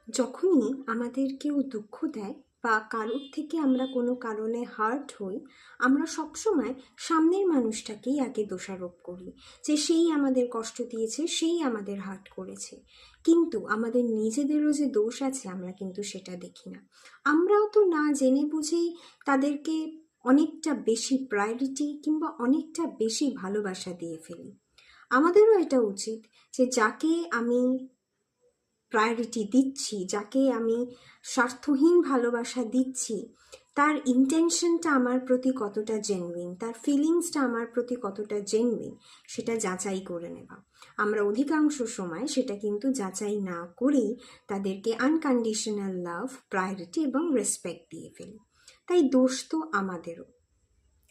যখনই আমাদের কেউ দুঃখ দেয় বা কারোর থেকে আমরা কোনো কারণে হার্ট হই, আমরা সবসময় সামনের মানুষটাকেই আগে দোষারোপ করি যে সেই আমাদের কষ্ট দিয়েছে, সেই আমাদের হার্ট করেছে। কিন্তু আমাদের নিজেদেরও যে দোষ আছে আমরা কিন্তু সেটা দেখি না। আমরাও তো না জেনে বুঝেই তাদেরকে অনেকটা বেশি প্রায়োরিটি কিংবা অনেকটা বেশি ভালোবাসা দিয়ে ফেলি। আমাদেরও এটা উচিত যে যাকে আমি প্রায়োরিটি দিচ্ছি, যাকে আমি স্বার্থহীন ভালোবাসা দিচ্ছি, তার ইন্টেনশনটা আমার প্রতি কতটা জেনুইন, তার ফিলিংসটা আমার প্রতি কতটা জেনুইন, সেটা যাচাই করে নেওয়া। আমরা অধিকাংশ সময় সেটা কিন্তু যাচাই না করেই তাদেরকে আনকন্ডিশনাল লাভ, প্রায়োরিটি এবং রেসপেক্ট দিয়ে ফেলি। তাই দোষ তো আমাদেরও।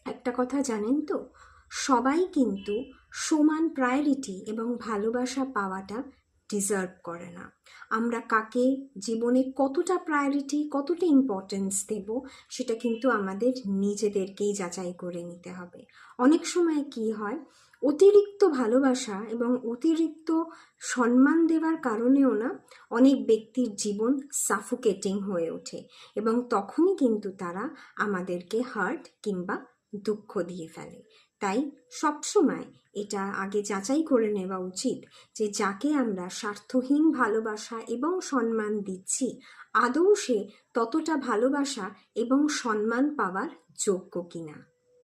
একটা কথা জানেন তো, সবাই কিন্তু সমান প্রায়োরিটি এবং ভালোবাসা পাওয়াটা ডিজার্ভ করে না। আমরা কাকে জীবনে কতটা প্রায়োরিটি, কতটা ইম্পর্টেন্স দেব, সেটা কিন্তু আমাদের নিজেদেরকেই যাচাই করে নিতে হবে। অনেক সময় কি হয়, অতিরিক্ত ভালোবাসা এবং অতিরিক্ত সম্মান দেওয়ার কারণেও না অনেক ব্যক্তির জীবন সাফোকেটিং হয়ে ওঠে এবং তখনই কিন্তু তারা আমাদেরকে হার্ট কিংবা দুঃখ দিয়ে ফেলে। তাই সবসময় এটা আগে যাচাই করে নেওয়া উচিত যে যাকে আমরা স্বার্থহীন ভালোবাসা এবং সম্মান দিচ্ছি, আদৌ সে ততটা ভালোবাসা এবং সম্মান পাওয়ার যোগ্য কিনা।